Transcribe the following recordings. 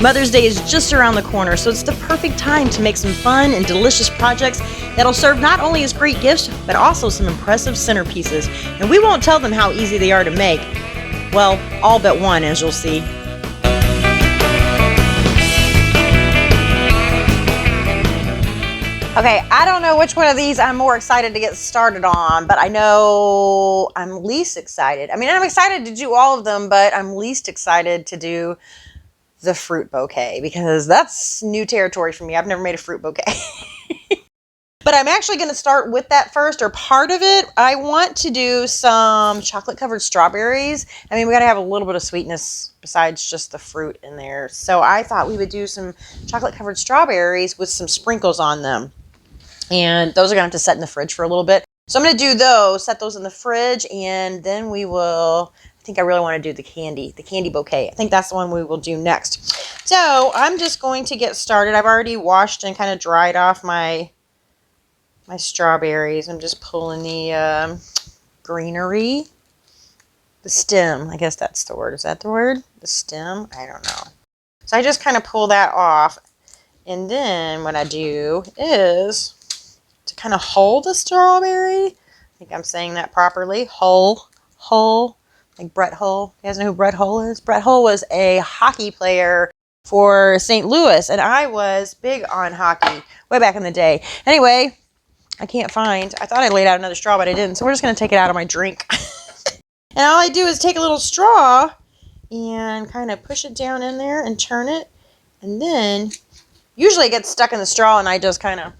Mother's Day is just around the corner, so it's the perfect time to make some fun and delicious projects that'll serve not only as great gifts, but also some impressive centerpieces. And we won't tell them how easy they are to make. Well, all but one, as you'll see. Okay, I don't know which one of these I'm more excited to get started on, but I know I'm least excited. I mean, I'm excited to do all of them, but I'm least excited to do the fruit bouquet because that's new territory for me. I've never made a fruit bouquet. But I'm actually going to start with that first, or part of it. I want to do some chocolate covered strawberries. I mean, we got to have a little bit of sweetness besides just the fruit in there. So I thought we would do some chocolate covered strawberries with some sprinkles on them. And those are going to have to set in the fridge for a little bit. So I'm going to do those, set those in the fridge, and then we will, I think I really want to do the candy bouquet. I think that's the one we will do next. So I'm just going to get started. I've already washed and kind of dried off my strawberries. I'm just pulling the greenery, the stem. I guess that's the word. Is that the word? The stem? I don't know. So I just kind of pull that off. And then what I do is to kind of hull the strawberry. I think I'm saying that properly. Hull, like Brett Hull. You guys know who Brett Hull is? Brett Hull was a hockey player for St. Louis, and I was big on hockey way back in the day. Anyway, I thought I laid out another straw, but I didn't, so we're just going to take it out of my drink. And all I do is take a little straw and kind of push it down in there and turn it, and then usually it gets stuck in the straw and I just kind of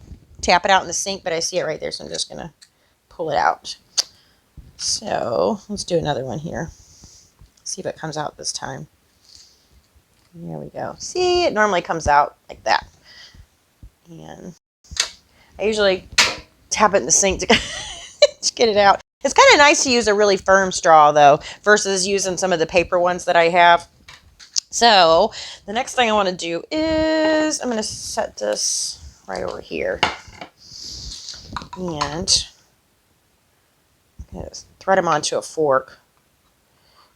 tap it out in the sink, but I see it right there, so I'm just going to pull it out. So let's do another one here. See if it comes out this time. There we go. See, it normally comes out like that. And I usually tap it in the sink to get it out. It's kind of nice to use a really firm straw, though, versus using some of the paper ones that I have. So the next thing I want to do is I'm going to set this right over here. And I'm going to thread them onto a fork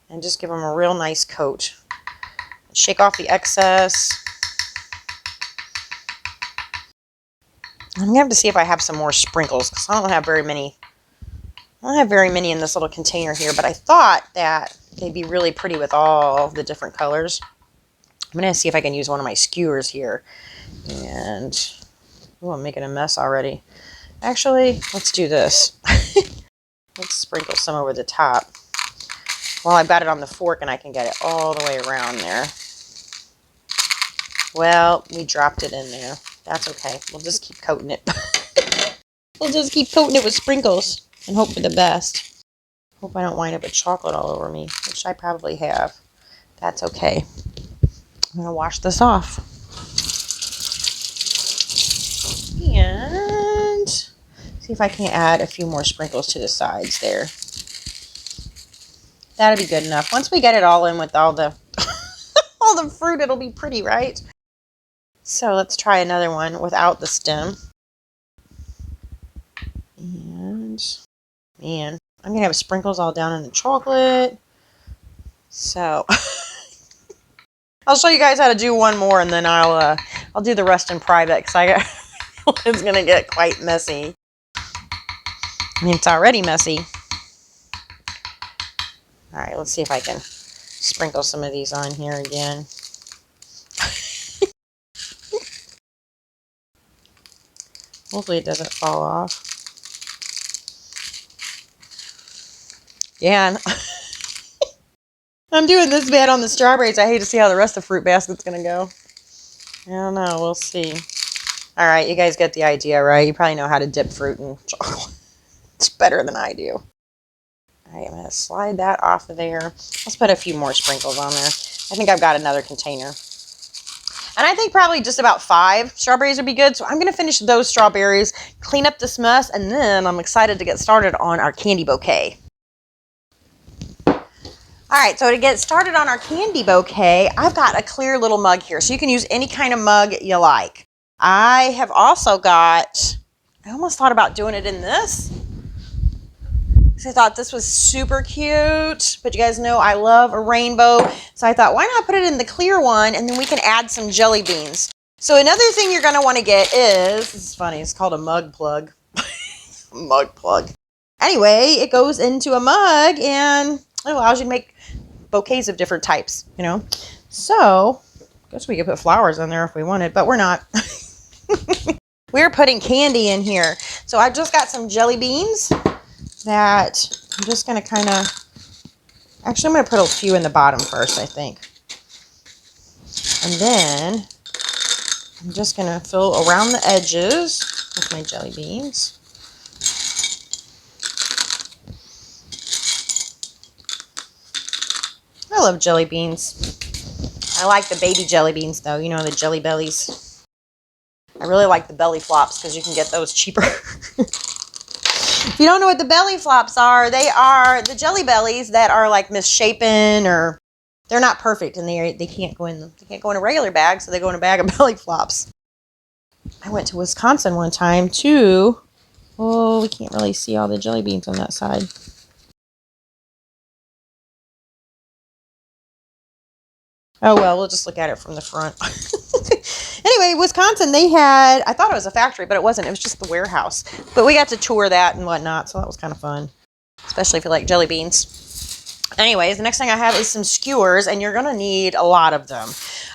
and just give them a real nice coat. Shake off the excess. I'm going to have to see if I have some more sprinkles because I don't have very many. I don't have very many in this little container here, but I thought that they'd be really pretty with all the different colors. I'm going to see if I can use one of my skewers here. And, oh, I'm making a mess already. Actually, let's do this. Let's sprinkle some over the top. Well, I've got it on the fork and I can get it all the way around there. Well, we dropped it in there. That's okay. We'll just keep coating it. We'll just keep coating it with sprinkles and hope for the best. Hope I don't wind up with chocolate all over me, which I probably have. That's okay. I'm going to wash this off. And see if I can add a few more sprinkles to the sides there. That'll be good enough. Once we get it all in with all the all the fruit, it'll be pretty, right? So let's try another one without the stem. And man, I'm gonna have sprinkles all down in the chocolate. So I'll show you guys how to do one more, and then I'll do the rest in private because it's gonna get quite messy. I mean, it's already messy. All right, let's see if I can sprinkle some of these on here again. Hopefully it doesn't fall off. Yeah, I'm doing this bad on the strawberries. I hate to see how the rest of the fruit basket's going to go. I don't know. We'll see. All right, you guys get the idea, right? You probably know how to dip fruit in chocolate. It's better than I do. All right, I'm going to slide that off of there. Let's put a few more sprinkles on there. I think I've got another container. And I think probably just about 5 strawberries would be good. So I'm going to finish those strawberries, clean up this mess, and then I'm excited to get started on our candy bouquet. All right, so to get started on our candy bouquet, I've got a clear little mug here. So you can use any kind of mug you like. I have also got, I almost thought about doing it in this. So I thought this was super cute, but you guys know I love a rainbow. So I thought, why not put it in the clear one, and then we can add some jelly beans. So another thing you're going to want to get is, this is funny, it's called a mug plug. Mug plug. Anyway, it goes into a mug, and it allows you to make bouquets of different types, you know. So I guess we could put flowers in there if we wanted, but we're not. We're putting candy in here. So I've just got some jelly beans that I'm just going to kind of, actually I'm going to put a few in the bottom first, I think. And then I'm just going to fill around the edges with my jelly beans. I love jelly beans. I like the baby jelly beans though, you know, the jelly bellies. I really like the belly flops because you can get those cheaper. If you don't know what the belly flops are, they are the jelly bellies that are like misshapen, or they're not perfect, and they can't go in a regular bag, so they go in a bag of belly flops. I went to Wisconsin one time too. Oh, we can't really see all the jelly beans on that side. Oh well, we'll just look at it from the front. Anyway, Wisconsin, they had, I thought it was a factory, but it wasn't. It was just the warehouse. But we got to tour that and whatnot, so that was kind of fun. Especially if you like jelly beans. Anyways, the next thing I have is some skewers, and you're going to need a lot of them.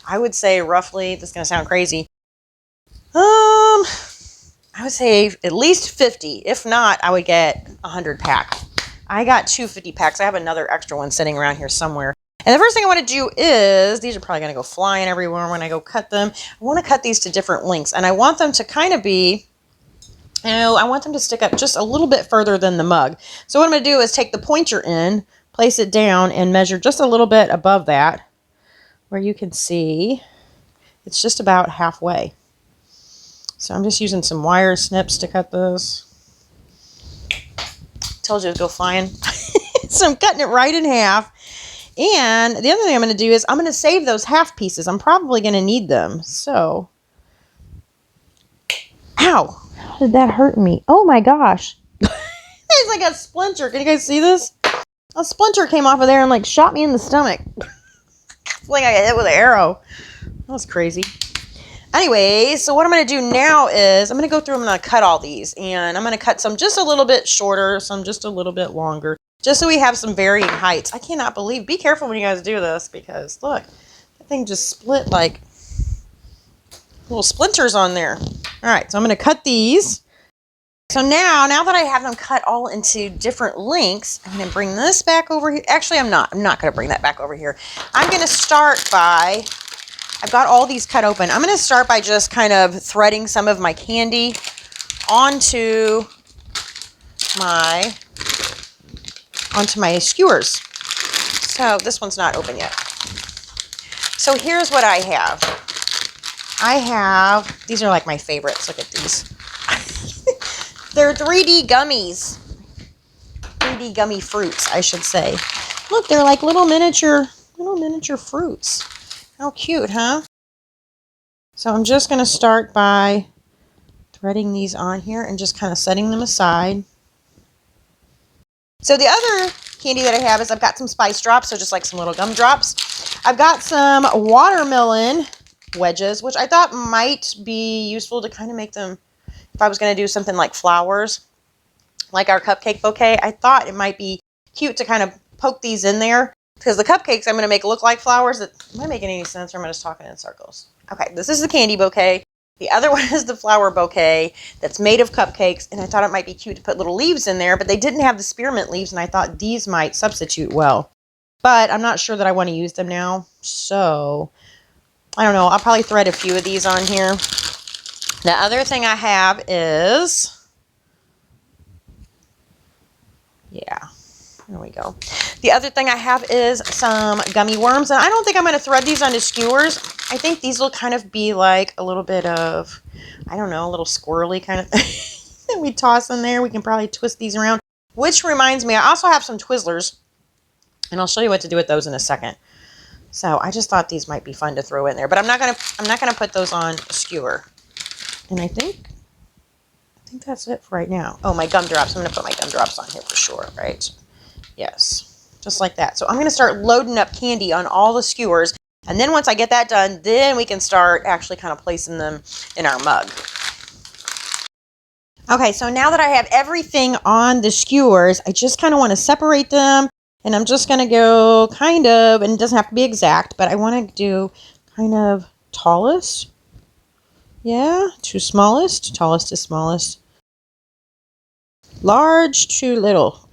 I would say roughly, this is going to sound crazy, I would say at least 50. If not, I would get 100 pack. I got 250 packs. I have another extra one sitting around here somewhere. And the first thing I want to do is, these are probably going to go flying everywhere when I go cut them. I want to cut these to different lengths, and I want them to kind of be, you know, I want them to stick up just a little bit further than the mug. So what I'm going to do is take the pointer in, place it down, and measure just a little bit above that, where you can see it's just about halfway. So I'm just using some wire snips to cut this. Told you to go flying. So I'm cutting it right in half. And the other thing I'm going to do is I'm going to save those half pieces. I'm probably going to need them. So, ow, how did that hurt me? Oh my gosh. There's like a splinter. Can you guys see this? A splinter came off of there and like shot me in the stomach. It's like I got hit with an arrow. That was crazy. Anyway, so what I'm going to do now is I'm going to go through and I'm going to cut all these. And I'm going to cut some just a little bit shorter, some just a little bit longer. Just so we have some varying heights. I cannot believe, be careful when you guys do this, because look, that thing just split like little splinters on there. All right, so I'm going to cut these. So now that I have them cut all into different lengths, I'm going to bring this back over here. Actually, I'm not going to bring that back over here. I'm going to start by, I've got all these cut open. I'm going to start by just kind of threading some of my candy onto my skewers. So this one's not open yet. So here's what I have. These are like my favorites. Look at these. They're 3D gummies. 3D gummy fruits, I should say. Look, they're like little miniature fruits. How cute, huh? So I'm just going to start by threading these on here and just kind of setting them aside. So the other candy that I have is I've got some spice drops, so just like some little gum drops. I've got some watermelon wedges, which I thought might be useful to kind of make them, if I was going to do something like flowers, like our cupcake bouquet. I thought it might be cute to kind of poke these in there, because the cupcakes I'm going to make look like flowers. Am I making any sense, or am I just talking in circles? Okay, this is the candy bouquet. The other one is the flower bouquet that's made of cupcakes, and I thought it might be cute to put little leaves in there, but they didn't have the spearmint leaves, and I thought these might substitute well. But I'm not sure that I want to use them now, so I don't know. I'll probably thread a few of these on here. The other thing I have is, yeah, there we go. The other thing I have is some gummy worms, and I don't think I'm going to thread these onto skewers. I think these will kind of be like a little bit of, I don't know, a little squirrely kind of thing that we toss in there. We can probably twist these around, which reminds me, I also have some Twizzlers, and I'll show you what to do with those in a second. So I just thought these might be fun to throw in there, but I'm not gonna put those on a skewer. And I think think that's it for right now. Oh, my gumdrops. I'm going to put my gumdrops on here for sure, right? Yes, just like that. So I'm going to start loading up candy on all the skewers. And then once I get that done, then we can start actually kind of placing them in our mug. Okay, so now that I have everything on the skewers, I just kind of want to separate them. And I'm just going to go kind of, and it doesn't have to be exact, but I want to do kind of tallest. Yeah, to smallest, tallest to smallest. Large to little.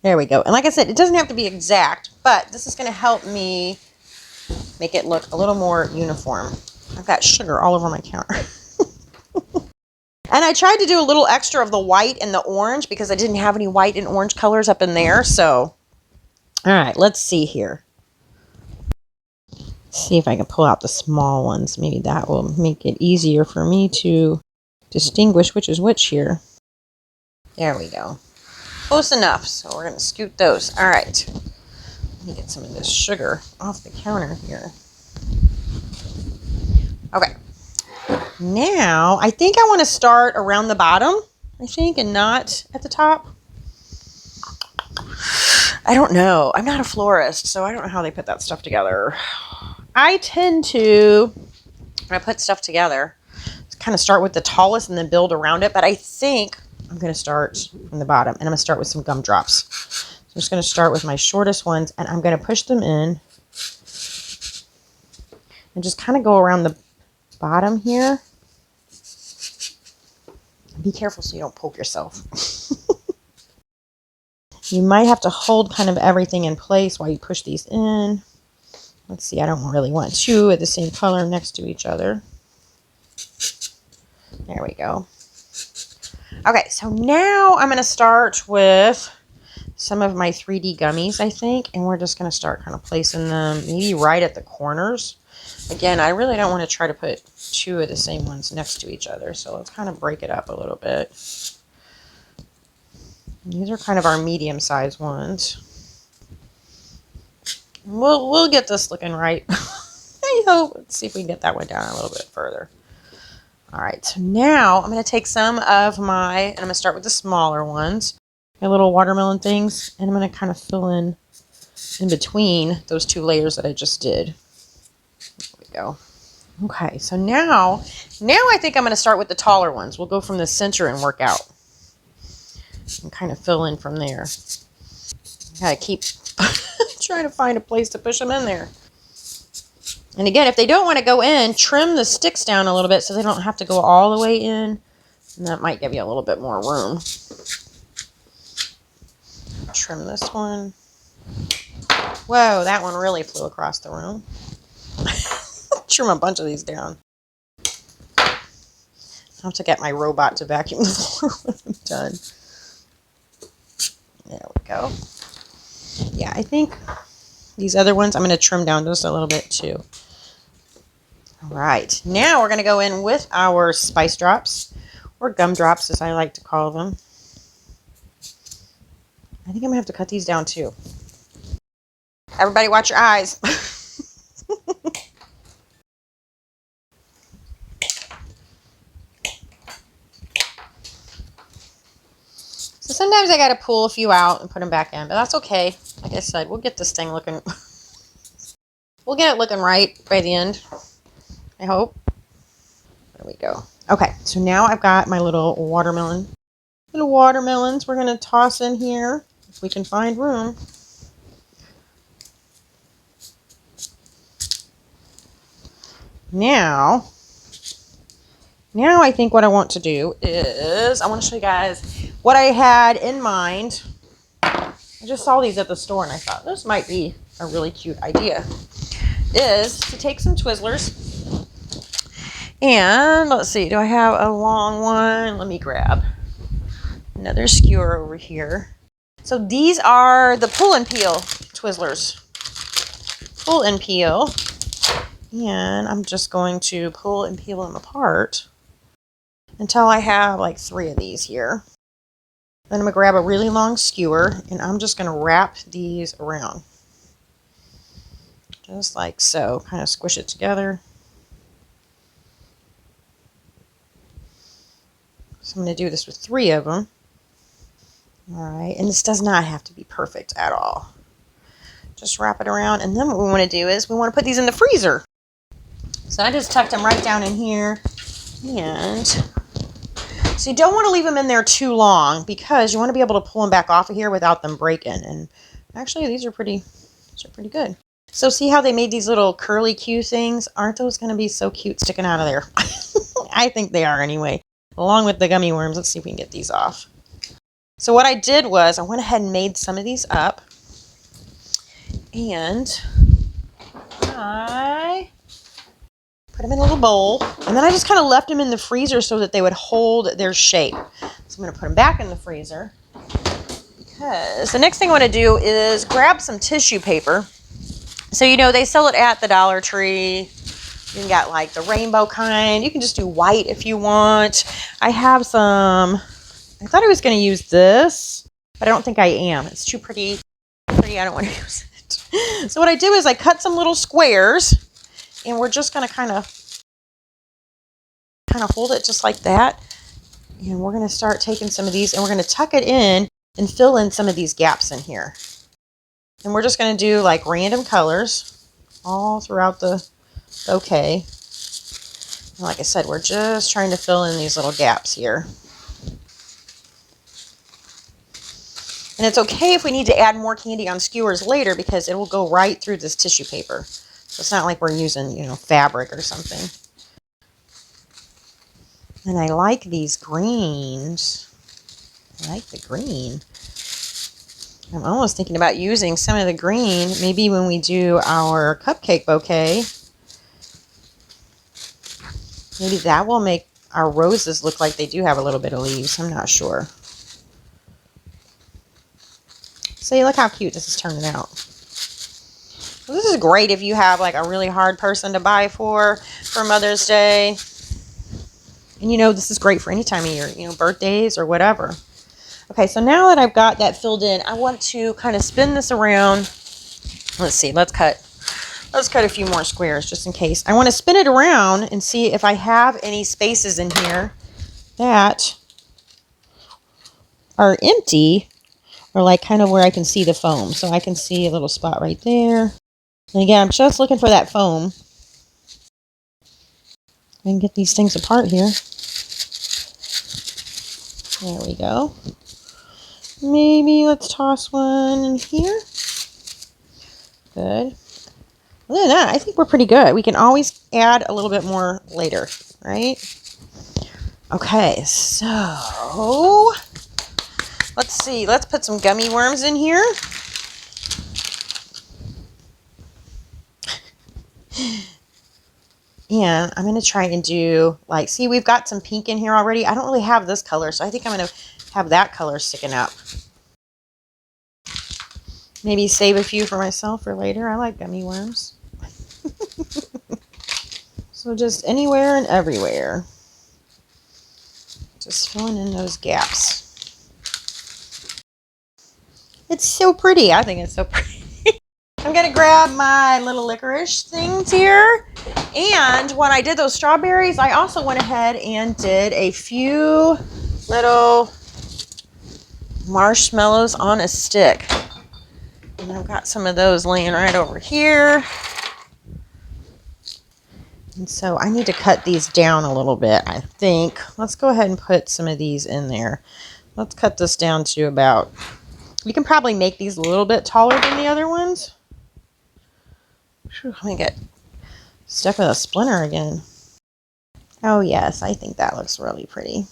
There we go. And like I said, it doesn't have to be exact, but this is going to help me make it look a little more uniform. I've got sugar all over my counter. And I tried to do a little extra of the white and the orange because I didn't have any white and orange colors up in there. So, all right, let's see here. See if I can pull out the small ones. Maybe that will make it easier for me to distinguish which is which here. There we go. Close enough. So we're going to scoot those. All right. Let me get some of this sugar off the counter here. Okay. Now, I think I want to start around the bottom, I think, and not at the top. I don't know. I'm not a florist, so I don't know how they put that stuff together. I tend to, when I put stuff together, kind of start with the tallest and then build around it. But I think I'm going to start from the bottom, and I'm going to start with some gumdrops. So I'm just going to start with my shortest ones, and I'm going to push them in and just kind of go around the bottom here. Be careful so you don't poke yourself. You might have to hold kind of everything in place while you push these in. Let's see, I don't really want two of the same color next to each other. There we go. Okay, so now I'm going to start with some of my 3D gummies, I think, and we're just going to start kind of placing them maybe right at the corners. Again, I really don't want to try to put two of the same ones next to each other, so let's kind of break it up a little bit. These are kind of our medium-sized ones. We'll get this looking right. I hope. Let's see if we can get that one down a little bit further. All right, so now I'm going to take some of my, and I'm going to start with the smaller ones, my little watermelon things, and I'm going to kind of fill in between those two layers that I just did. There we go. Okay, so now I think I'm going to start with the taller ones. We'll go from the center and work out. And kind of fill in from there. Gotta keep trying to find a place to push them in there. And again, if they don't want to go in, trim the sticks down a little bit so they don't have to go all the way in. And that might give you a little bit more room. Trim this one. Whoa, that one really flew across the room. Trim a bunch of these down. I'll have to get my robot to vacuum the floor when I'm done. There we go. Yeah, I think these other ones I'm going to trim down just a little bit too. All right, now we're going to go in with our spice drops, or gumdrops as I like to call them. I think I'm going to have to cut these down too. Everybody watch your eyes. So sometimes I got to pull a few out and put them back in, but that's okay. Like I said, we'll get this thing looking, we'll get it looking right by the end, I hope. There we go. Okay, so now I've got my little watermelons we're going to toss in here if we can find room. Now I think what I want to do is I want to show you guys what I had in mind. I just saw these at the store and I thought this might be a really cute idea. Is to take some Twizzlers and let's see, do I have a long one? Let me grab another skewer over here. So these are the pull and peel Twizzlers. Pull and peel. And I'm just going to pull and peel them apart until I have like 3 of these here. Then I'm going to grab a really long skewer and I'm just going to wrap these around. Just like so. Kind of squish it together. So I'm going to do this with 3 of them. All right, and this does not have to be perfect at all. Just wrap it around, and then what we want to do is we want to put these in the freezer. So I just tucked them right down in here, and so you don't want to leave them in there too long because you want to be able to pull them back off of here without them breaking. And actually, these are pretty good. So see how they made these little curly Q things? Aren't those going to be so cute sticking out of there? I think they are anyway, along with the gummy worms. Let's see if we can get these off. So what I did was I went ahead and made some of these up, and I put them in a little bowl, and then I just kind of left them in the freezer so that they would hold their shape. So I'm going to put them back in the freezer because the next thing I want to do is grab some tissue paper. So, you know, they sell it at the Dollar Tree. You can get like the rainbow kind. You can just do white if you want. I have some, I thought I was going to use this, but I don't think I am. It's too pretty. I don't want to use it. So what I do is I cut some little squares, and we're just going to kind of hold it just like that. And we're going to start taking some of these, and we're going to tuck it in and fill in some of these gaps in here. And we're just going to do like random colors all throughout the bouquet. And like I said, we're just trying to fill in these little gaps here. And it's okay if we need to add more candy on skewers later because it will go right through this tissue paper. So it's not like we're using, you know, fabric or something. And I like these greens. I like the green. I'm almost thinking about using some of the green, maybe when we do our cupcake bouquet. Maybe that will make our roses look like they do have a little bit of leaves. I'm not sure. See, look how cute this is turning out. Well, this is great if you have like a really hard person to buy for Mother's Day. And you know, this is great for any time of year, you know, birthdays or whatever. Okay, so now that I've got that filled in, I want to kind of spin this around. Let's see, let's cut a few more squares just in case. I want to spin it around and see if I have any spaces in here that are empty or like kind of where I can see the foam. So I can see a little spot right there. And again, I'm just looking for that foam. I can get these things apart here. There we go. Maybe let's toss one in here. Good. Other than that, I think we're pretty good. We can always add a little bit more later, right? Okay, so let's see. Let's put some gummy worms in here. And I'm going to try and do, like, see, we've got some pink in here already. I don't really have this color, so I think I'm going to have that color sticking up. Maybe save a few for myself for later. I like gummy worms. So just anywhere and everywhere. Just filling in those gaps. It's so pretty. I think it's so pretty. I'm going to grab my little licorice things here. And when I did those strawberries, I also went ahead and did a few little marshmallows on a stick. And I've got some of those laying right over here. And so I need to cut these down a little bit, I think. Let's go ahead and put some of these in there. Let's cut this down to about, you can probably make these a little bit taller than the other ones. Let me get stuck with a splinter again. Oh yes, I think that looks really pretty.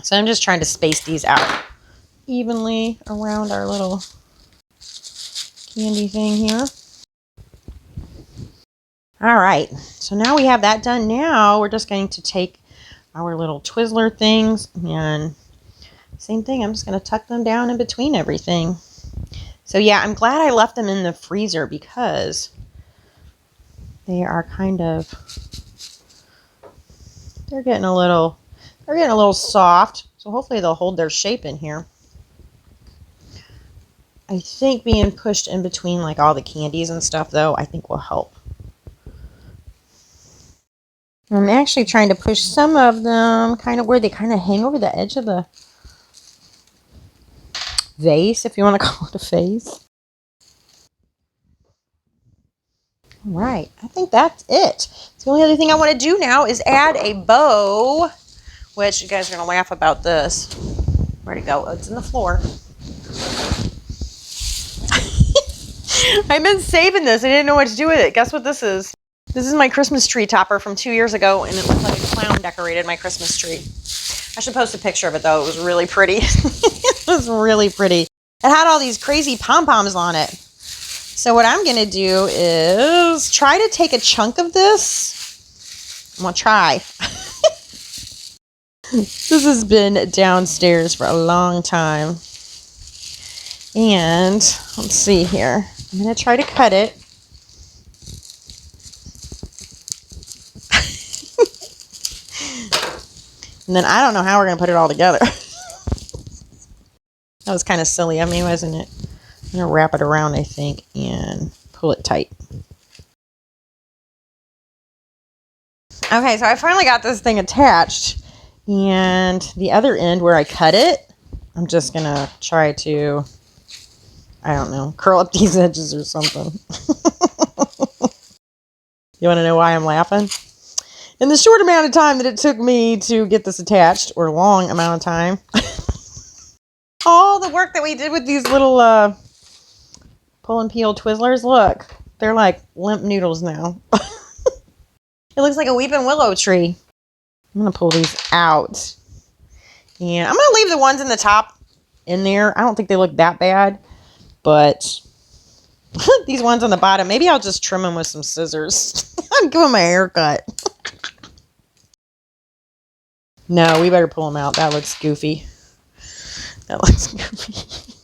So I'm just trying to space these out evenly around our little candy thing here. All right, so now we have that done. Now we're just going to take our little Twizzler things and same thing. I'm just going to tuck them down in between everything. So yeah, I'm glad I left them in the freezer because they are kind of, they're getting a little soft. So hopefully they'll hold their shape in here. I think being pushed in between like all the candies and stuff though, I think will help. I'm actually trying to push some of them kind of where they kind of hang over the edge of the vase, if you want to call it a vase. All right, I think that's it. So the only other thing I want to do now is add a bow, which you guys are going to laugh about this. Where'd it go? Oh, it's in the floor. I've been saving this. I didn't know what to do with it. Guess what this is? This is my Christmas tree topper from 2 years ago, and it looks like a clown decorated my Christmas tree. I should post a picture of it, though. It was really pretty. It was really pretty. It had all these crazy pom-poms on it. So what I'm going to do is try to take a chunk of this. I'm going to try. This has been downstairs for a long time. And let's see here. I'm going to try to cut it. And then I don't know how we're going to put it all together. That was kind of silly. I mean, wasn't it? I'm going to wrap it around, I think, and pull it tight. Okay, so I finally got this thing attached. And the other end where I cut it, I'm just going to try to, I don't know, curl up these edges or something. You want to know why I'm laughing? In the short amount of time that it took me to get this attached, or long amount of time, all the work that we did with these little pull and peel Twizzlers, look, they're like limp noodles now. It looks like a weeping willow tree. I'm going to pull these out. And I'm going to leave the ones in the top in there. I don't think they look that bad, but these ones on the bottom, maybe I'll just trim them with some scissors. I'm giving my haircut. No, we better pull them out. That looks goofy. That looks goofy.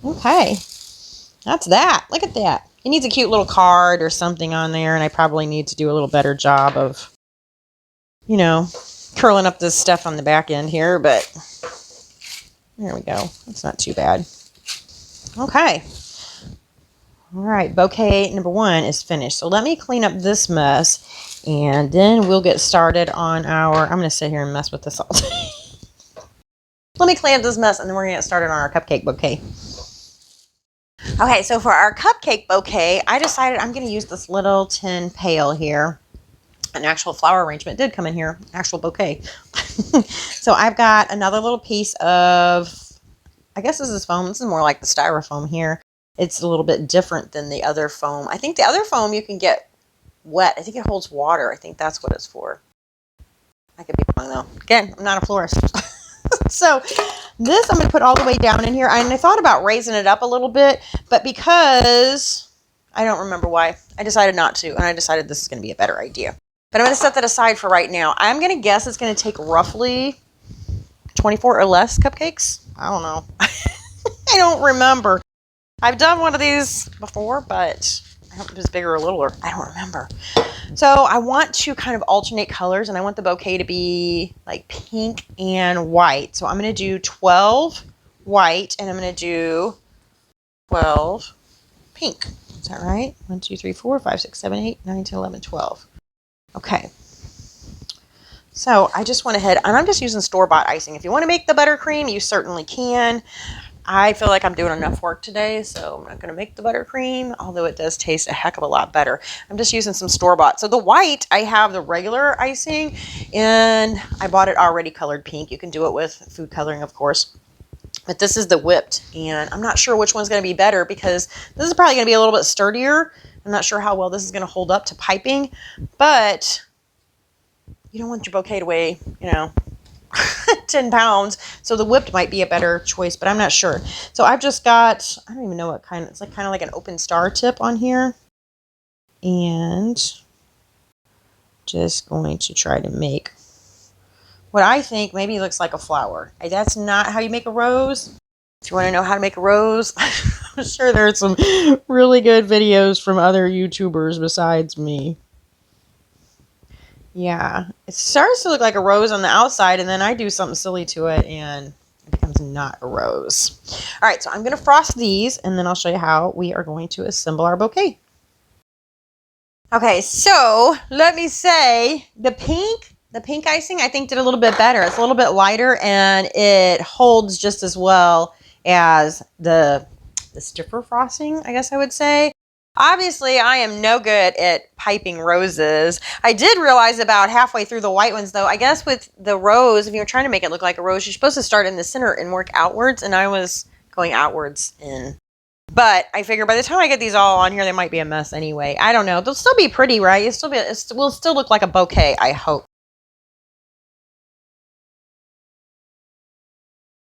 Okay. That's that. Look at that. It needs a cute little card or something on there, and I probably need to do a little better job of, you know, curling up this stuff on the back end here, but there we go. That's not too bad. Okay. All right, bouquet number 1 is finished. So let me clean up this mess, and then we'll get started on our, I'm going to sit here and mess with this all day. Let me clean up this mess, and then we're going to get started on our cupcake bouquet. Okay, so for our cupcake bouquet, I decided I'm going to use this little tin pail here. An actual flower arrangement did come in here, actual bouquet. So I've got another little piece of, I guess this is foam. This is more like the styrofoam here. It's a little bit different than the other foam. I think the other foam you can get wet. I think it holds water. I think that's what it's for. I could be wrong though. Again, I'm not a florist. So this I'm going to put all the way down in here. And I thought about raising it up a little bit, but because I don't remember why, I decided not to. And I decided this is going to be a better idea. But I'm going to set that aside for right now. I'm going to guess it's going to take roughly 24 or less cupcakes. I don't know. I don't remember. I've done one of these before, but I don't know if it was bigger or littler. I don't remember. So I want to kind of alternate colors, and I want the bouquet to be like pink and white. So I'm going to do 12 white, and I'm going to do 12 pink. Is that right? 1, 2, 3, 4, 5, 6, 7, 8, 9, 10, 11, 12. Okay. So I just went ahead, and I'm just using store-bought icing. If you want to make the buttercream, you certainly can. I feel like I'm doing enough work today, so I'm not going to make the buttercream, although it does taste a heck of a lot better. I'm just using some store-bought. So the white, I have the regular icing, and I bought it already colored pink. You can do it with food coloring, of course. But this is the whipped, and I'm not sure which one's going to be better because this is probably going to be a little bit sturdier. I'm not sure how well this is going to hold up to piping, but you don't want your bouquet to weigh, 10 pounds. So the whipped might be a better choice, but I'm not sure. So I've just got, I don't even know what kind, it's like kind of like an open star tip on here. And just going to try to make what I think maybe looks like a flower. That's not how you make a rose. If you want to know how to make a rose, I'm sure there's some really good videos from other YouTubers besides me. Yeah, it starts to look like a rose on the outside, and then I do something silly to it, and it becomes not a rose. All right, so I'm going to frost these, and then I'll show you how we are going to assemble our bouquet. Okay, so let me say the pink icing I think did a little bit better. It's a little bit lighter and it holds just as well as the stiffer frosting, I guess I would say. Obviously, I am no good at piping roses. I did realize about halfway through the white ones, though, I guess with the rose, if you're trying to make it look like a rose, you're supposed to start in the center and work outwards, and I was going outwards in. But I figure by the time I get these all on here, they might be a mess anyway. I don't know. They'll still be pretty, right? It will still look like a bouquet, I hope.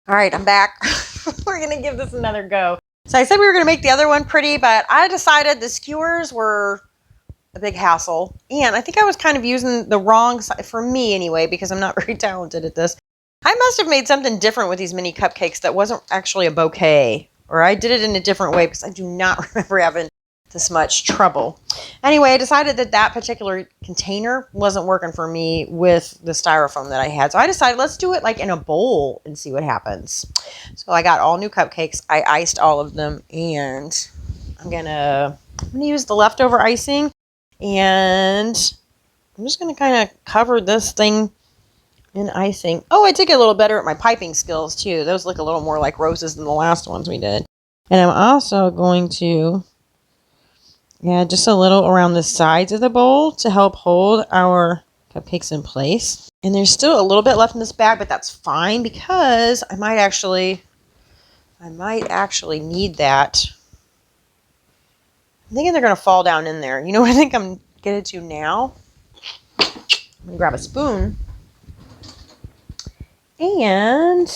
All right, I'm back. We're going to give this another go. So I said we were going to make the other one pretty, but I decided the skewers were a big hassle. And I think I was kind of using the wrong side, for me anyway, because I'm not very talented at this. I must have made something different with these mini cupcakes that wasn't actually a bouquet. Or I did it in a different way because I do not remember having this much trouble. Anyway, I decided that that particular container wasn't working for me with the styrofoam that I had. So I decided let's do it like in a bowl and see what happens. So I got all new cupcakes. I iced all of them and I'm gonna use the leftover icing and I'm just gonna kind of cover this thing in icing. Oh, I did get a little better at my piping skills too. Those look a little more like roses than the last ones we did. And I'm also going to add just a little around the sides of the bowl to help hold our cupcakes in place. And there's still a little bit left in this bag, but that's fine because I might actually need that. I'm thinking they're going to fall down in there. You know what I think I'm going to do now? I'm going to grab a spoon. And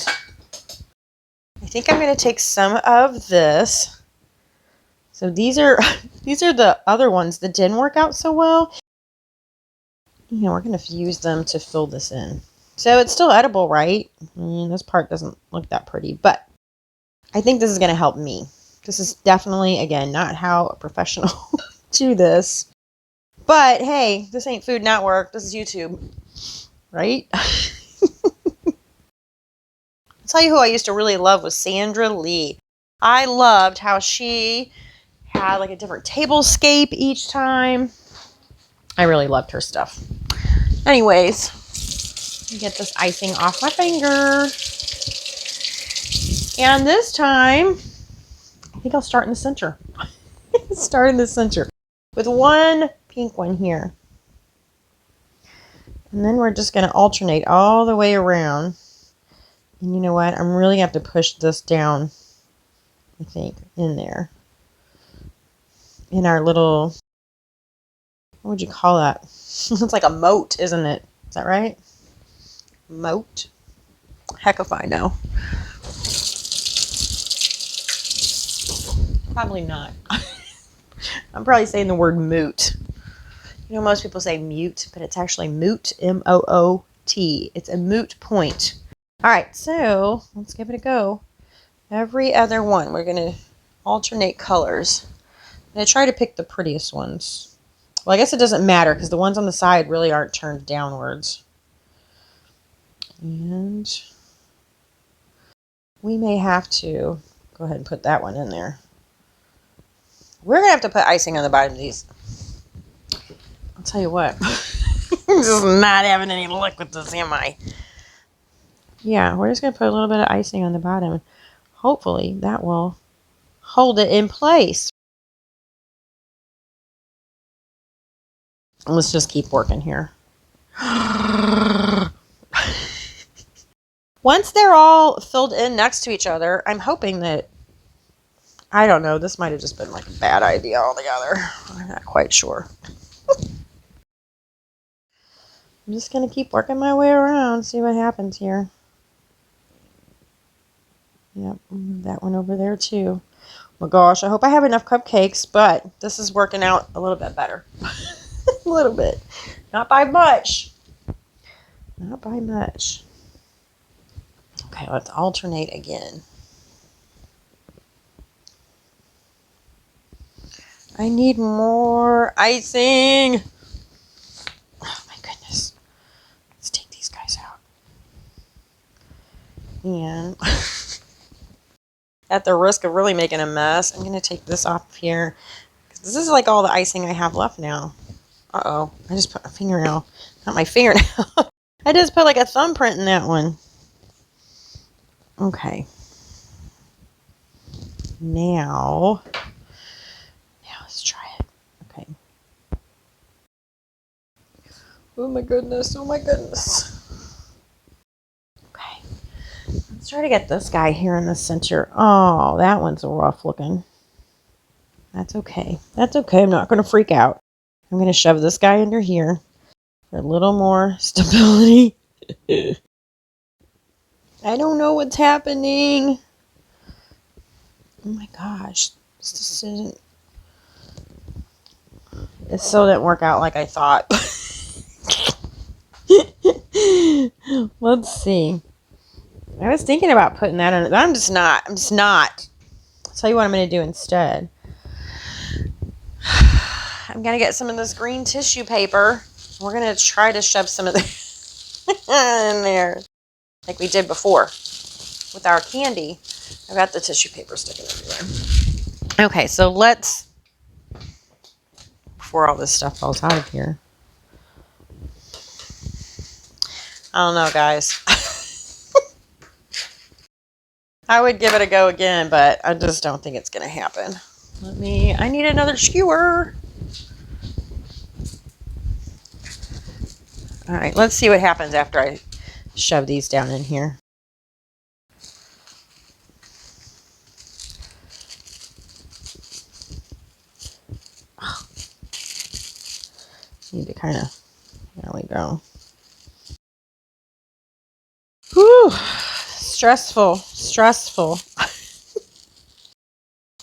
I think I'm going to take some of this. So these are the other ones that didn't work out so well. You know, we're going to use them to fill this in. So it's still edible, right? I mean, this part doesn't look that pretty, but I think this is going to help me. This is definitely, again, not how a professional do this. But hey, this ain't Food Network. This is YouTube, right? I'll tell you who I used to really love was Sandra Lee. I loved how she had like a different tablescape each time. I really loved her stuff. Anyways, get this icing off my finger. And this time, I think I'll start in the center. Start in the center with one pink one here. And then we're just going to alternate all the way around. And you know what? I'm really going to have to push this down, I think, in there. In our little, what would you call that? It's like a moat, isn't it? Is that right? Moat? Heck if I know. Probably not. I'm probably saying the word moot. You know, most people say mute, but it's actually moot, M-O-O-T. It's a moot point. All right, so let's give it a go. Every other one, we're going to alternate colors. I'm going to try to pick the prettiest ones. Well, I guess it doesn't matter because the ones on the side really aren't turned downwards. And we may have to go ahead and put that one in there. We're going to have to put icing on the bottom of these. I'll tell you what. I'm just not having any luck with this, am I? Yeah, we're just going to put a little bit of icing on the bottom. Hopefully that will hold it in place. Let's just keep working here. Once they're all filled in next to each other, I'm hoping that, I don't know, this might have just been like a bad idea altogether. I'm not quite sure. I'm just going to keep working my way around, see what happens here. Yep, that one over there too. Oh my gosh, I hope I have enough cupcakes, but this is working out a little bit better. A little bit. Not by much. Not by much. Okay, let's alternate again. I need more icing. Oh my goodness. Let's take these guys out. And at the risk of really making a mess, I'm going to take this off here. This is like all the icing I have left now. Uh-oh. I just put a fingernail. Not my fingernail. I just put like a thumbprint in that one. Okay. Now let's try it. Okay. Oh my goodness. Oh my goodness. Okay. Let's try to get this guy here in the center. Oh, that one's rough looking. That's okay. That's okay. I'm not going to freak out. I'm going to shove this guy under here for a little more stability. I don't know what's happening. Oh my gosh. This isn't... It still didn't work out like I thought. Let's see. I was thinking about putting that in. I'm just not. I'll tell you what I'm going to do instead. I'm going to get some of this green tissue paper. We're going to try to shove some of this in there like we did before with our candy. I've got the tissue paper sticking everywhere. Okay, so let's, before all this stuff falls out of here. I don't know, guys. I would give it a go again, but I just don't think it's going to happen. I need another skewer. All right, let's see what happens after I shove these down in here. Need to kind of, there we go. Whew, stressful.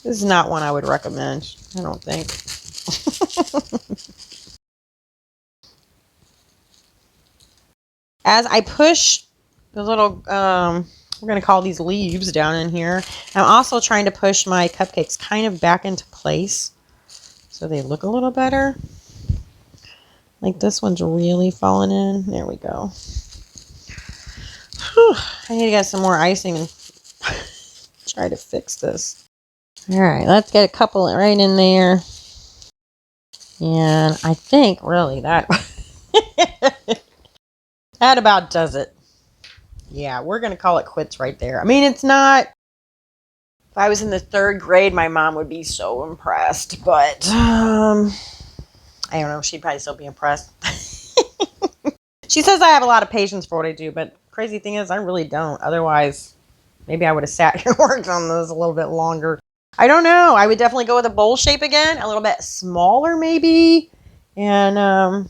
This is not one I would recommend, I don't think. As I push the little, we're going to call these leaves down in here, I'm also trying to push my cupcakes kind of back into place so they look a little better. Like this one's really falling in. There we go. Whew, I need to get some more icing and try to fix this. All right, let's get a couple right in there. And I think really that that about does it. Yeah, we're going to call it quits right there. I mean, it's not... If I was in the 3rd grade, my mom would be so impressed. But, I don't know. She'd probably still be impressed. She says I have a lot of patience for what I do. But crazy thing is, I really don't. Otherwise, maybe I would have sat here and worked on this a little bit longer. I don't know. I would definitely go with a bowl shape again. A little bit smaller, maybe. And, I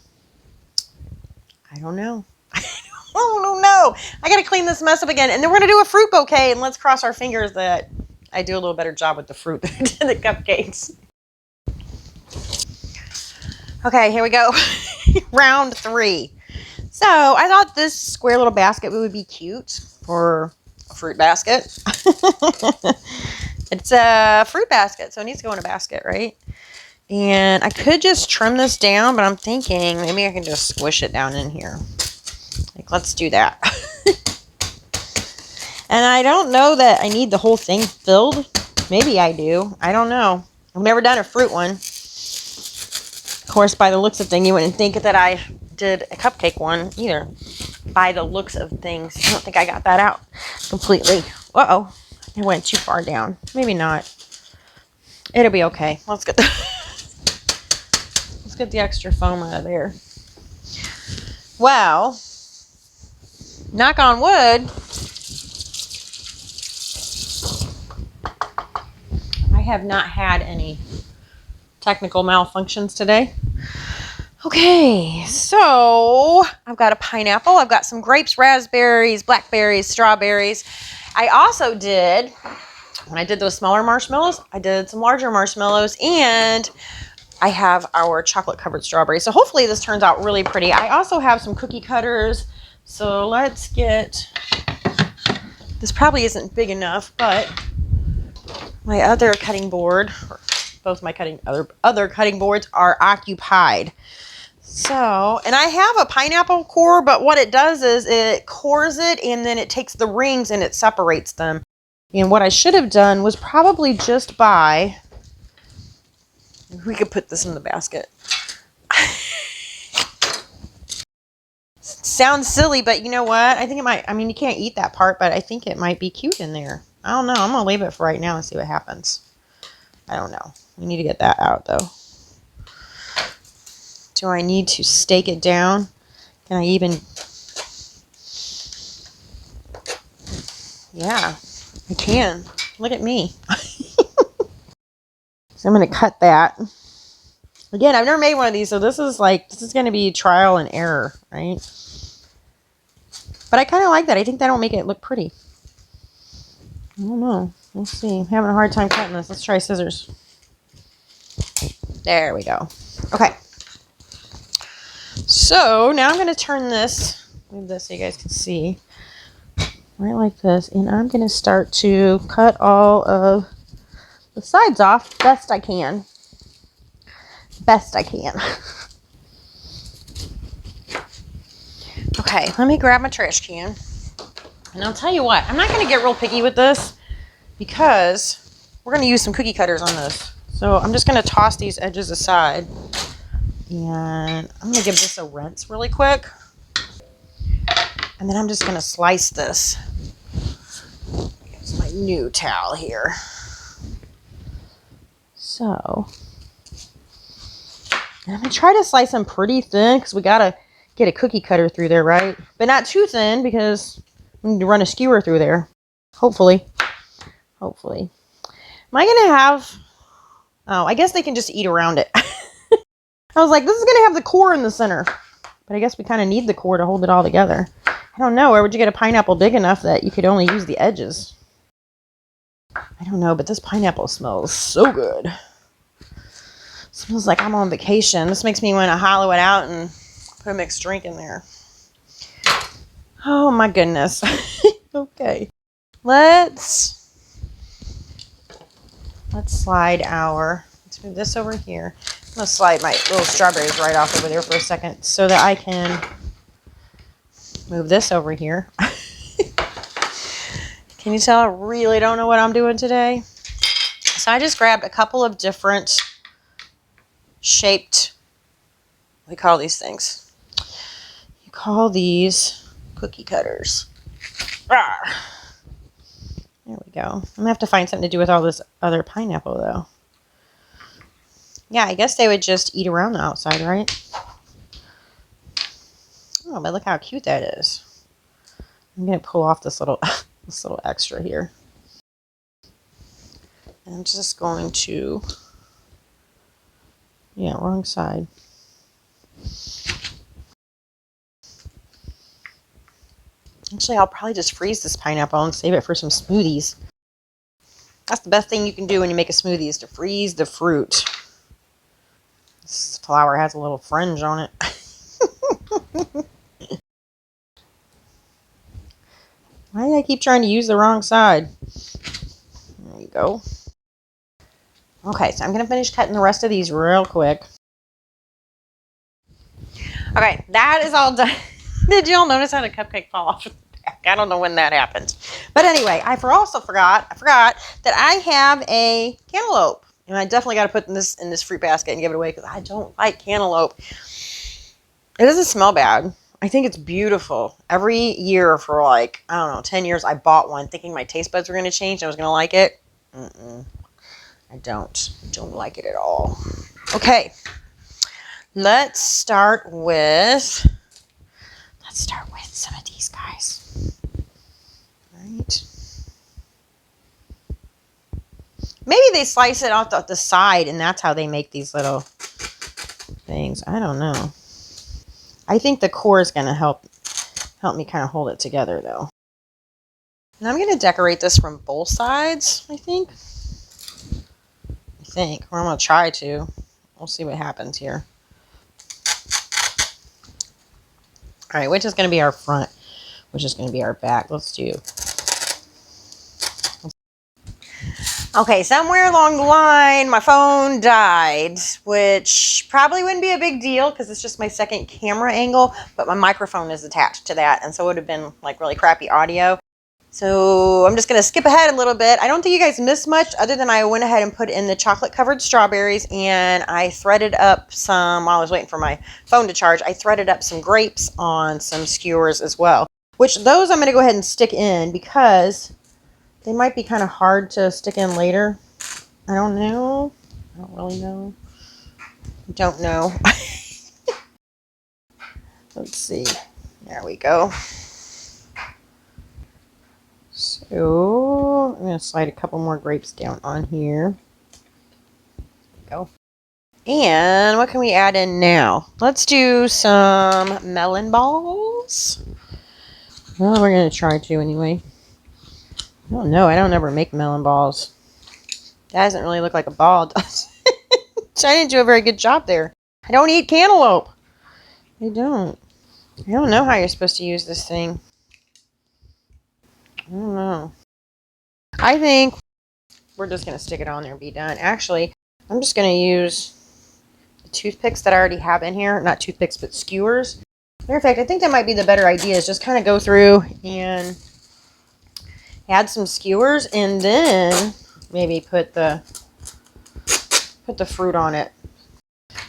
don't know. Oh, no. I got to clean this mess up again. And then we're going to do a fruit bouquet. And let's cross our fingers that I do a little better job with the fruit than I did the cupcakes. Okay, here we go. Round 3. So I thought this square little basket would be cute for a fruit basket. It's a fruit basket, so it needs to go in a basket, right? And I could just trim this down, but I'm thinking maybe I can just squish it down in here. Like, let's do that. And I don't know that I need the whole thing filled. Maybe I do. I don't know. I've never done a fruit one. Of course, by the looks of things, you wouldn't think that I did a cupcake one either. By the looks of things. I don't think I got that out completely. Uh-oh. I went too far down. Maybe not. It'll be okay. Let's get the extra foam out of there. Well, knock on wood, I have not had any technical malfunctions today. Okay, so I've got a pineapple. I've got some grapes, raspberries, blackberries, strawberries. I also did, when I did those smaller marshmallows, I did some larger marshmallows, and I have our chocolate covered strawberries. So hopefully this turns out really pretty. I also have some cookie cutters. So let's get, this probably isn't big enough, but my other cutting board, or both my other cutting boards are occupied. So, and I have a pineapple core, but what it does is it cores it and then it takes the rings and it separates them. And what I should have done was probably just buy, we could put this in the basket. Sounds silly, but you know what? I think it might, I mean, you can't eat that part, but I think it might be cute in there. I don't know. I'm going to leave it for right now and see what happens. I don't know. We need to get that out, though. Do I need to stake it down? Can I even... Yeah, I can. Look at me. So I'm going to cut that. Again, I've never made one of these, so this is going to be trial and error, right? But I kind of like that. I think that'll make it look pretty. I don't know. Let's see. I'm having a hard time cutting this. Let's try scissors. There we go. Okay. So now I'm going to turn this, move this so you guys can see, right like this. And I'm going to start to cut all of the sides off best I can. Best I can. Okay, let me grab my trash can. And I'll tell you what, I'm not going to get real picky with this because we're going to use some cookie cutters on this. So I'm just going to toss these edges aside. And I'm going to give this a rinse really quick. And then I'm just going to slice this. Here's my new towel here. So, and I'm going to try to slice them pretty thin because we got to get a cookie cutter through there, right? But not too thin because we need to run a skewer through there. Hopefully. Hopefully. Am I going to have... Oh, I guess they can just eat around it. I was like, this is going to have the core in the center. But I guess we kind of need the core to hold it all together. I don't know. Where would you get a pineapple big enough that you could only use the edges? I don't know, but this pineapple smells so good. It smells like I'm on vacation. This makes me want to hollow it out and put a mixed drink in there. Oh my goodness. Okay. Let's slide let's move this over here. I'm going to slide my little strawberries right off over there for a second so that I can move this over here. Can you tell I really don't know what I'm doing today? So I just grabbed a couple of different shaped, what do you call these things? You call these cookie cutters. Rawr. There we go. I'm going to have to find something to do with all this other pineapple, though. Yeah, I guess they would just eat around the outside, right? Oh, but look how cute that is. I'm going to pull off this little extra here. And I'm just going to... Yeah, wrong side. Actually, I'll probably just freeze this pineapple and save it for some smoothies. That's the best thing you can do when you make a smoothie is to freeze the fruit. This flower has a little fringe on it. Why do I keep trying to use the wrong side? There you go. Okay, so I'm going to finish cutting the rest of these real quick. Okay, that is all done. Did y'all notice how the cupcake fall off the back? I don't know when that happened. But anyway, I forgot that I have a cantaloupe. And I definitely got to put this in this fruit basket and give it away because I don't like cantaloupe. It doesn't smell bad. I think it's beautiful. Every year for like, I don't know, 10 years, I bought one thinking my taste buds were going to change and I was going to like it. I don't like it at all. Okay. Let's start with some of these guys. All right. Maybe they slice it off the side and that's how they make these little things. I don't know. I think the core is going to help me kind of hold it together though. And I'm going to decorate this from both sides, I think. Or I'm going to try to. We'll see what happens here. All right, which is going to be our front, which is going to be our back. Let's do. Okay, somewhere along the line, my phone died, which probably wouldn't be a big deal because it's just my second camera angle, but my microphone is attached to that, and so it would have been like really crappy audio. So I'm just going to skip ahead a little bit. I don't think you guys missed much other than I went ahead and put in the chocolate covered strawberries, and I threaded up some, while I was waiting for my phone to charge, I threaded up some grapes on some skewers as well, which those I'm going to go ahead and stick in because they might be kind of hard to stick in later. I don't know. I don't really know. Don't know. Let's see. There we go. So I'm going to slide a couple more grapes down on here. There we go. And what can we add in now? Let's do some melon balls. Well, we're going to try to anyway. I don't know. I don't ever make melon balls. That doesn't really look like a ball, does it? So I didn't do a very good job there. I don't eat cantaloupe. I don't. I don't know how you're supposed to use this thing. I don't know. I think we're just going to stick it on there and be done. Actually, I'm just going to use the toothpicks that I already have in here. Not toothpicks, but skewers. Matter of fact, I think that might be the better idea, is just kind of go through and add some skewers and then maybe put the fruit on it.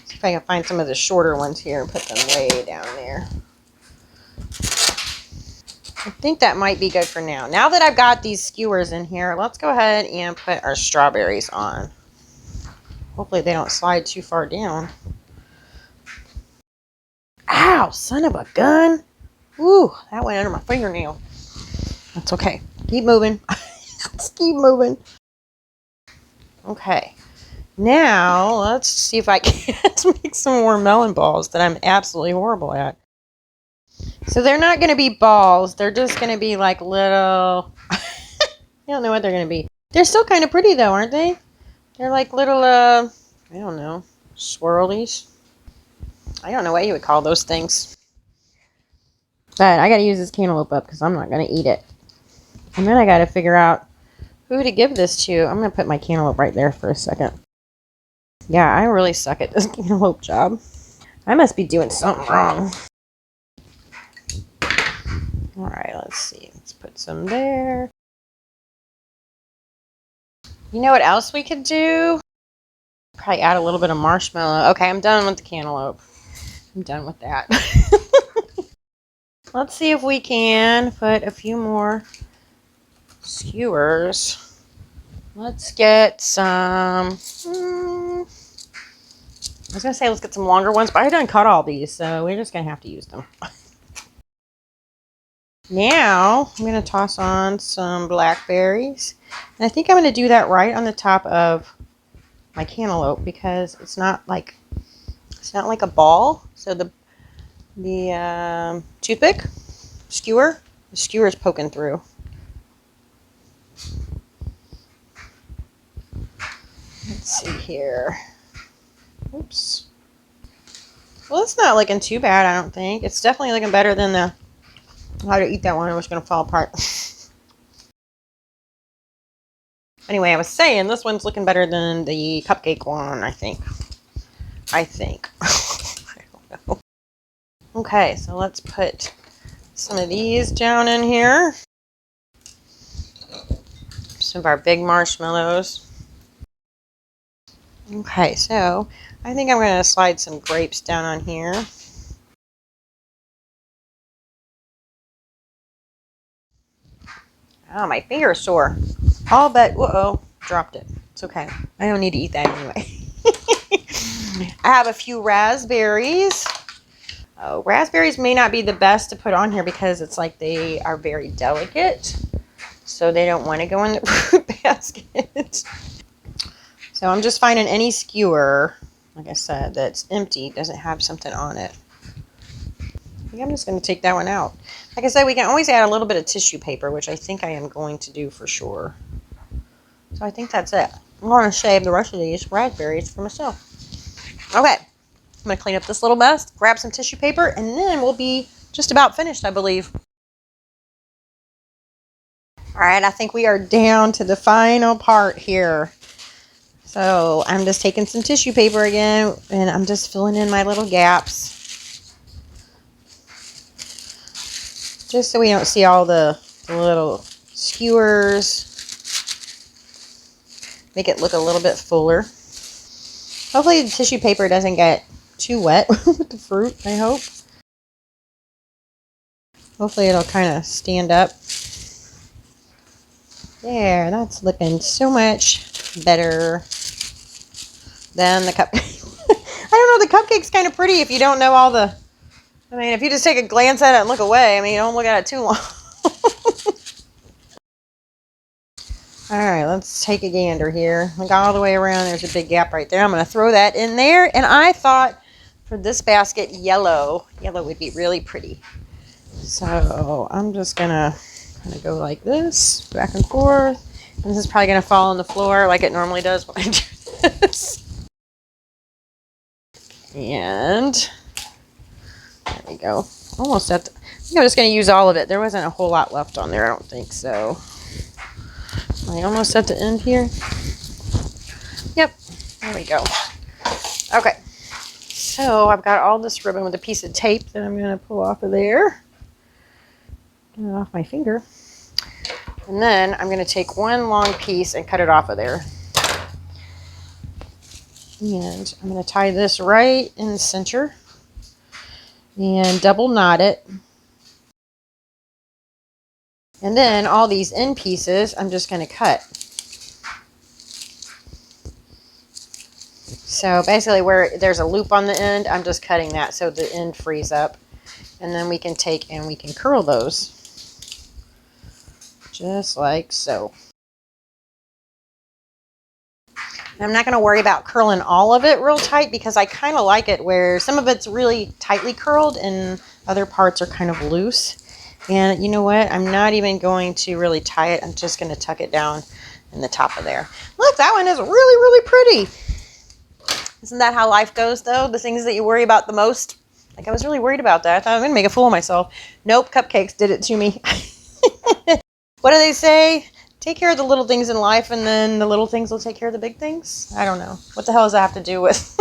See if I can find some of the shorter ones here and put them way down there. I think that might be good for now. Now that I've got these skewers in here, let's go ahead and put our strawberries on. Hopefully they don't slide too far down. Ow, son of a gun. Ooh, that went under my fingernail. That's okay. Keep moving. Let's keep moving. Okay. Now, let's see if I can't make some more melon balls that I'm absolutely horrible at. So they're not going to be balls. They're just going to be like little... I don't know what they're going to be. They're still kind of pretty though, aren't they? They're like little, I don't know, swirlies. I don't know what you would call those things. But I got to use this cantaloupe up because I'm not going to eat it. And then I got to figure out who to give this to. I'm going to put my cantaloupe right there for a second. Yeah, I really suck at this cantaloupe job. I must be doing something wrong. Alright, let's see. Let's put some there. You know what else we could do? Probably add a little bit of marshmallow. Okay, I'm done with the cantaloupe. I'm done with that. Let's see if we can put a few more skewers. Let's get some... I was going to say let's get some longer ones, but I done cut all these, so we're just going to have to use them. Now, I'm going to toss on some blackberries. And I think I'm going to do that right on the top of my cantaloupe because it's not like a ball. So the toothpick, the skewer is poking through. Let's see here. Oops. Well, it's not looking too bad, I don't think. It's definitely looking better than the... How to eat that one, it was going to fall apart. Anyway, I was saying this one's looking better than the cupcake one, I think. I don't know. Okay, so let's put some of these down in here. Some of our big marshmallows. Okay, so I think I'm going to slide some grapes down on here. Oh, my finger is sore. All but, uh-oh, dropped it. It's okay. I don't need to eat that anyway. I have a few raspberries. Oh, raspberries may not be the best to put on here because it's like they are very delicate. So they don't want to go in the fruit basket. So I'm just finding any skewer, like I said, that's empty, doesn't have something on it. I think I'm just going to take that one out. Like I said, we can always add a little bit of tissue paper, which I think I am going to do for sure. So I think that's it. I'm going to save the rest of these raspberries for myself. Okay. I'm going to clean up this little mess, grab some tissue paper, and then we'll be just about finished, I believe. All right, I think we are down to the final part here. So I'm just taking some tissue paper again, and I'm just filling in my little gaps. Just so we don't see all the little skewers. Make it look a little bit fuller. Hopefully the tissue paper doesn't get too wet with the fruit, I hope. Hopefully it'll kind of stand up. There, that's looking so much better than the cupcake. I don't know, the cupcake's kind of pretty if you don't know all the... I mean, if you just take a glance at it and look away, I mean, you don't look at it too long. Alright, let's take a gander here. Look all the way around. There's a big gap right there. I'm going to throw that in there. And I thought for this basket, yellow would be really pretty. So I'm just going to kind of go like this, back and forth. And this is probably going to fall on the floor like it normally does when I do this. And there we go. Almost at the... I think I'm just going to use all of it. There wasn't a whole lot left on there, I don't think so. Am I almost at the end here? Yep, there we go. Okay, so I've got all this ribbon with a piece of tape that I'm going to pull off of there. Get it off my finger. And then I'm going to take one long piece and cut it off of there. And I'm going to tie this right in the center and double knot it. And then all these end pieces, I'm just going to cut. So basically where there's a loop on the end, I'm just cutting that so the end frees up. And then we can take and we can curl those. Just like so. I'm not going to worry about curling all of it real tight because I kind of like it where some of it's really tightly curled and other parts are kind of loose. And you know what? I'm not even going to really tie it. I'm just going to tuck it down in the top of there. Look, that one is really, really pretty. Isn't that how life goes, though? The things that you worry about the most. Like, I was really worried about that. I thought I was going to make a fool of myself. Nope, cupcakes did it to me. What do they say? Take care of the little things in life, and then the little things will take care of the big things? I don't know. What the hell does that have to do with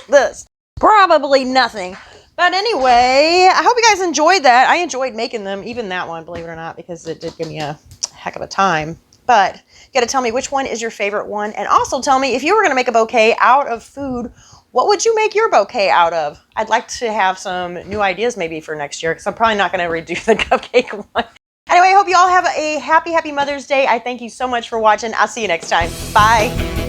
this? Probably nothing. But anyway, I hope you guys enjoyed that. I enjoyed making them, even that one, believe it or not, because it did give me a heck of a time. But you got to tell me which one is your favorite one. And also tell me, if you were going to make a bouquet out of food, what would you make your bouquet out of? I'd like to have some new ideas maybe for next year, because I'm probably not going to redo the cupcake one. Anyway, I hope you all have a happy, happy Mother's Day. I thank you so much for watching. I'll see you next time. Bye.